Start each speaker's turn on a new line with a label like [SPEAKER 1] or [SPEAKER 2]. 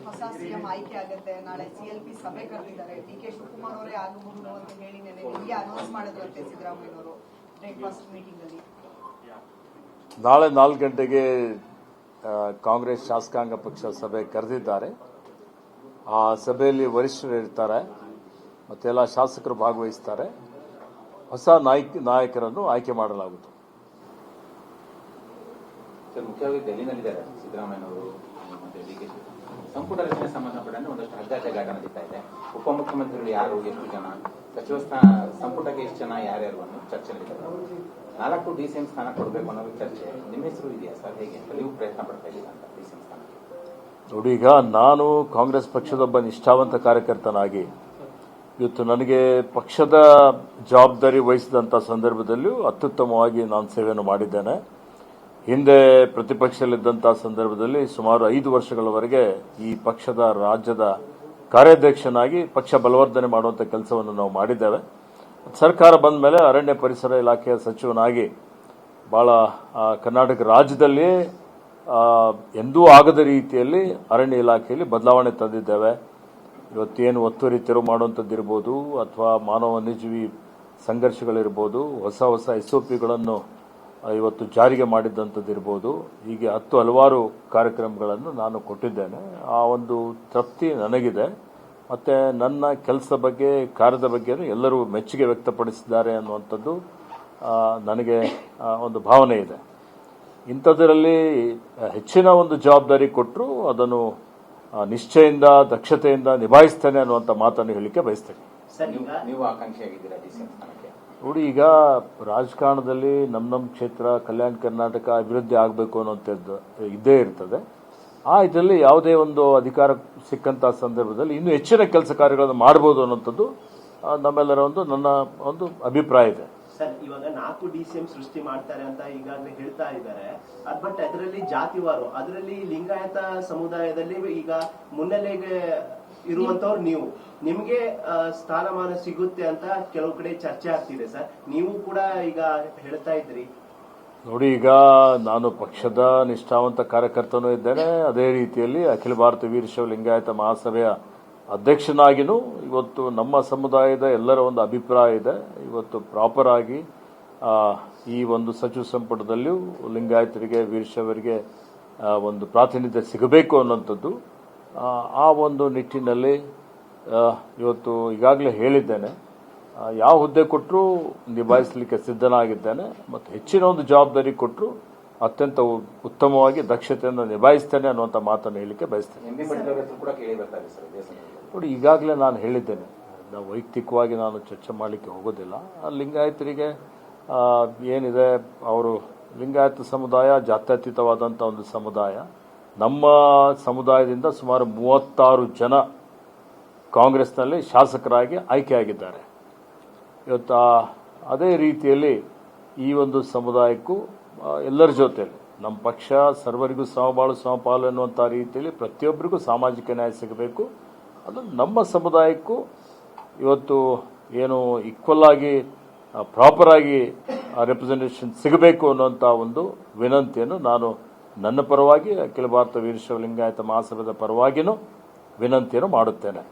[SPEAKER 1] ಹೊಸ ಸಿಎಂ ಆಯ್ಕೆ ಆಗುತ್ತೆ, ನಾಳೆ ಸಿಎಲ್ಪಿ ಸಭೆ ಕರೆದಿದ್ದಾರೆ, ಡಿ.ಕೆ. ಶಿವಕುಮಾರ್ ಅವರೇ ಆಗಬಹುದು ಅಂತ ಹೇಳಿ ನಿಮಗೆ ಅನೌನ್ಸ್ ಮಾಡಿದ್ರಂತೆ ಸಿದ್ದರಾಮಯ್ಯನವರು ಬ್ರೇಕ್ಫಾಸ್ಟ್ ಮೀಟಿಂಗ್ ಅಲ್ಲಿ.
[SPEAKER 2] ನಾಳೆ 4 ಗಂಟೆಗೆ ಕಾಂಗ್ರೆಸ್ ಶಾಸಕಾಂಗ ಪಕ್ಷ ಸಭೆ ಕರೆದಿದ್ದಾರೆ. ಆ ಸಭೆಯಲ್ಲಿ ವರಿಷ್ಠರು ಇರ್ತಾರೆ, ಮತ್ತೆಲ್ಲ ಶಾಸಕರು ಭಾಗವಹಿಸುತ್ತಾರೆ. ಹೊಸ ನಾಯಕರನ್ನು ಆಯ್ಕೆ ಮಾಡಲಾಗುವುದು.
[SPEAKER 3] ಮುಖ್ಯವಾಗಿ ದೆಹಲಿನಲ್ಲಿದ್ದಾರೆ ಸಿದ್ದರಾಮಯ್ಯನವರು ಮತ್ತು ಡಿ.ಕೆ. ಸಂಪುಟ ರಚನೆ ಸಂಬಂಧಪಟ್ಟಂತೆ ಒಂದಷ್ಟು ಹಗ್ಗಾಟಗಾಟ ನಡೀತಾ ಇದೆ. ಉಪಮುಖ್ಯಮಂತ್ರಿಗಳು ಯಾರು, ಎಷ್ಟು ಜನ, ಸಚಿವ ಸಂಪುಟಕ್ಕೆ ಎಷ್ಟು ಜನ, ಯಾರ್ಯಾರು ಅನ್ನೋ ಚರ್ಚೆ ನಡೀತಾರೆ. 4 ಡಿಸಿಎಂ ಸ್ಥಾನ ಕೊಡಬೇಕು ಅನ್ನೋ ಚರ್ಚೆ ನಿಮ್ಮ ಹೆಸರು ಇದೆಯಾ ಸರ್? ಹೇಗೆ ನೀವು ಪ್ರಯತ್ನ ಪಡ್ತಾ ಇದ್ದೀರಾ ಅಂತ ಡಿಸಿಎಂ ಸ್ಥಾನ?
[SPEAKER 2] ನೋಡಿ, ಈಗ ನಾನು ಕಾಂಗ್ರೆಸ್ ಪಕ್ಷದೊಬ್ಬ ನಿಷ್ಠಾವಂತ ಕಾರ್ಯಕರ್ತನಾಗಿ ಇವತ್ತು ನನಗೆ ಪಕ್ಷದ ಜವಾಬ್ದಾರಿ ವಹಿಸಿದಂಥ ಸಂದರ್ಭದಲ್ಲಿಯೂ ಅತ್ಯುತ್ತಮವಾಗಿ ನಾನು ಸೇವೆಯನ್ನು ಮಾಡಿದ್ದೇನೆ. ಹಿಂದೆ ಪ್ರತಿಪಕ್ಷದಲ್ಲಿದ್ದಂಥ ಸಂದರ್ಭದಲ್ಲಿ ಸುಮಾರು 5 ವರ್ಷಗಳವರೆಗೆ ಈ ಪಕ್ಷದ ರಾಜ್ಯದ ಕಾರ್ಯಾಧ್ಯಕ್ಷನಾಗಿ ಪಕ್ಷ ಬಲವರ್ಧನೆ ಮಾಡುವಂಥ ಕೆಲಸವನ್ನು ನಾವು ಮಾಡಿದ್ದೇವೆ. ಸರ್ಕಾರ ಬಂದ ಮೇಲೆ ಅರಣ್ಯ ಪರಿಸರ ಇಲಾಖೆಯ ಸಚಿವನಾಗಿ ಬಹಳ ಕರ್ನಾಟಕ ರಾಜ್ಯದಲ್ಲಿ ಎಂದೂ ಆಗದ ರೀತಿಯಲ್ಲಿ ಅರಣ್ಯ ಇಲಾಖೆಯಲ್ಲಿ ಬದಲಾವಣೆ ತಂದಿದ್ದೇವೆ. ಇವತ್ತೇನು ಒತ್ತುವರಿ ತೆರವು ಮಾಡುವಂಥದ್ದಿರ್ಬೋದು ಅಥವಾ ಮಾನವ ವನ್ಯಜೀವಿ ಸಂಘರ್ಷಗಳಿರ್ಬೋದು, ಹೊಸ SOPಗಳನ್ನು ಇವತ್ತು ಜಾರಿಗೆ ಮಾಡಿದ್ದಂಥದ್ದಿರ್ಬೋದು, ಹೀಗೆ ಹಲವಾರು ಕಾರ್ಯಕ್ರಮಗಳನ್ನು ನಾನು ಕೊಟ್ಟಿದ್ದೇನೆ. ಆ ಒಂದು ತೃಪ್ತಿ ನನಗಿದೆ. ಮತ್ತು ನನ್ನ ಕೆಲಸ ಬಗ್ಗೆ, ಕಾರ್ಯದ ಬಗ್ಗೆ ಎಲ್ಲರೂ ಮೆಚ್ಚುಗೆ ವ್ಯಕ್ತಪಡಿಸಿದ್ದಾರೆ ಅನ್ನುವಂಥದ್ದು ನನಗೆ ಒಂದು ಭಾವನೆ ಇದೆ. ಇಂಥದ್ದರಲ್ಲಿ ಹೆಚ್ಚಿನ ಒಂದು ಜವಾಬ್ದಾರಿ ಕೊಟ್ಟರು ಅದನ್ನು ನಿಶ್ಚಯದಿಂದ, ದಕ್ಷತೆಯಿಂದ ನಿಭಾಯಿಸ್ತೇನೆ ಅನ್ನುವಂಥ ಮಾತನ್ನು ಹೇಳಿಕೆ ಬಯಸ್ತೇನೆ.
[SPEAKER 3] ನೀವು ಆಕಾಂಕ್ಷಿಯಾಗಿದ್ದೀರಾ ಡಿಸಿಎಂ ಸ್ಥಾನಕ್ಕೆ?
[SPEAKER 2] ನೋಡಿ, ಈಗ ರಾಜಕಾರಣದಲ್ಲಿ ನಮ್ಮ ಕ್ಷೇತ್ರ ಕಲ್ಯಾಣ ಕರ್ನಾಟಕ ಅಭಿವೃದ್ಧಿ ಆಗಬೇಕು ಅನ್ನುವಂಥದ್ದು ಇದ್ದೇ ಇರ್ತದೆ. ಇದರಲ್ಲಿ ಯಾವುದೇ ಒಂದು ಅಧಿಕಾರ ಸಿಕ್ಕಂತ ಸಂದರ್ಭದಲ್ಲಿ ಇನ್ನೂ ಹೆಚ್ಚಿನ ಕೆಲಸ ಕಾರ್ಯಗಳನ್ನು ಮಾಡಬಹುದು ಅನ್ನುವಂಥದ್ದು ನಮ್ಮೆಲ್ಲರ ನನ್ನ ಒಂದು ಅಭಿಪ್ರಾಯ ಇದೆ.
[SPEAKER 4] ಸರ್, ಇವಾಗ 4 ಡಿಸಿಎಂ ಸೃಷ್ಟಿ ಮಾಡ್ತಾರೆ ಅಂತ ಈಗಾಗಲೇ ಹೇಳ್ತಾ ಇದ್ದಾರೆ. ಬಟ್ ಅದರಲ್ಲಿ ಜಾತಿವಾರು, ಅದರಲ್ಲಿ ಲಿಂಗಾಯತ ಸಮುದಾಯದಲ್ಲಿ ಈಗ ಮುನ್ನೆಲೆಗೆ ಇರುವಂತವ್ರು ನಿಮ್ಗೆ ಸ್ಥಾನಮಾನ ಸಿಗುತ್ತೆ ಅಂತ ಕೆಲವು ಕಡೆ ಚರ್ಚೆ ಆಗ್ತಿದೆ ಸರ್. ನೀವು ಕೂಡ ಈಗ ಹೇಳ್ತಾ ಇದ್ರಿ.
[SPEAKER 2] ನೋಡಿ, ಈಗ ನಾನು ಪಕ್ಷದ ನಿಷ್ಠಾವಂತ ಕಾರ್ಯಕರ್ತನೂ ಇದ್ದೇನೆ. ಅದೇ ರೀತಿಯಲ್ಲಿ ಅಖಿಲ ಭಾರತ ವೀರಶೈವ ಲಿಂಗಾಯತ ಮಹಾಸಭೆಯ ಅಧ್ಯಕ್ಷನಾಗಿನೂ ಇವತ್ತು ನಮ್ಮ ಸಮುದಾಯದ ಎಲ್ಲರ ಒಂದು ಅಭಿಪ್ರಾಯ ಇದೆ. ಇವತ್ತು ಪ್ರಾಪರ್ ಆಗಿ ಈ ಒಂದು ಸಚಿವ ಸಂಪುಟದಲ್ಲಿಯೂ ಲಿಂಗಾಯತರಿಗೆ, ವೀರಶೈವರಿಗೆ ಒಂದು ಪ್ರಾತಿನಿಧ್ಯ ಸಿಗಬೇಕು ಅನ್ನುವಂಥದ್ದು. ಆ ಒಂದು ನಿಟ್ಟಿನಲ್ಲಿ ಇವತ್ತು ಈಗಾಗಲೇ ಹೇಳಿದ್ದೇನೆ, ಯಾವ ಹುದ್ದೆ ಕೊಟ್ಟರೂ ನಿಭಾಯಿಸಲಿಕ್ಕೆ ಸಿದ್ಧನಾಗಿದ್ದೇನೆ. ಮತ್ತು ಹೆಚ್ಚಿನ ಒಂದು ಜವಾಬ್ದಾರಿ ಕೊಟ್ಟರು ಅತ್ಯಂತ ಉತ್ತಮವಾಗಿ ದಕ್ಷತೆಯಿಂದ ನಿಭಾಯಿಸ್ತೇನೆ ಅನ್ನುವಂಥ ಮಾತನ್ನು ಹೇಳಲಿಕ್ಕೆ ಬಯಸ್ತೇನೆ. ನೋಡಿ, ಈಗಾಗಲೇ ನಾನು ಹೇಳಿದ್ದೇನೆ, ನಾವು ವೈಯಕ್ತಿಕವಾಗಿ ನಾನು ಚರ್ಚೆ ಮಾಡಲಿಕ್ಕೆ ಹೋಗೋದಿಲ್ಲ. ಲಿಂಗಾಯತರಿಗೆ ಏನಿದೆ, ಅವರು ಲಿಂಗಾಯತ ಸಮುದಾಯ ಜಾತ್ಯತೀತವಾದಂಥ ಒಂದು ಸಮುದಾಯ. ನಮ್ಮ ಸಮುದಾಯದಿಂದ ಸುಮಾರು 36 ಜನ ಕಾಂಗ್ರೆಸ್ನಲ್ಲಿ ಶಾಸಕರಾಗಿ ಆಯ್ಕೆಯಾಗಿದ್ದಾರೆ. ಇವತ್ತು ಅದೇ ರೀತಿಯಲ್ಲಿ ಈ ಒಂದು ಸಮುದಾಯಕ್ಕೂ ಎಲ್ಲರ ಜೊತೆಯಲ್ಲಿ ನಮ್ಮ ಪಕ್ಷ ಸರ್ವರಿಗೂ ಸಮಬಾಳು ಸಮಪಾಲು ಎನ್ನುವಂಥ ರೀತಿಯಲ್ಲಿ ಪ್ರತಿಯೊಬ್ಬರಿಗೂ ಸಾಮಾಜಿಕ ನ್ಯಾಯ ಸಿಗಬೇಕು. ಅದು ನಮ್ಮ ಸಮುದಾಯಕ್ಕೂ ಇವತ್ತು ಏನು ಈಕ್ವಲ್ ಆಗಿ ಪ್ರಾಪರ್ ಆಗಿ ರೆಪ್ರೆಸೆಂಟೇಷನ್ ಸಿಗಬೇಕು ಅನ್ನುವಂಥ ಒಂದು ವಿನಂತಿಯನ್ನು ನಾನು ನನ್ನ ಪರವಾಗಿ, ಅಖಿಲ ಭಾರತ ವೀರಶೈವ ಲಿಂಗಾಯತ ಮಹಾಸಭಾದ ಪರವಾಗಿಯೂ ವಿನಂತಿಯನ್ನು ಮಾಡುತ್ತೇನೆ.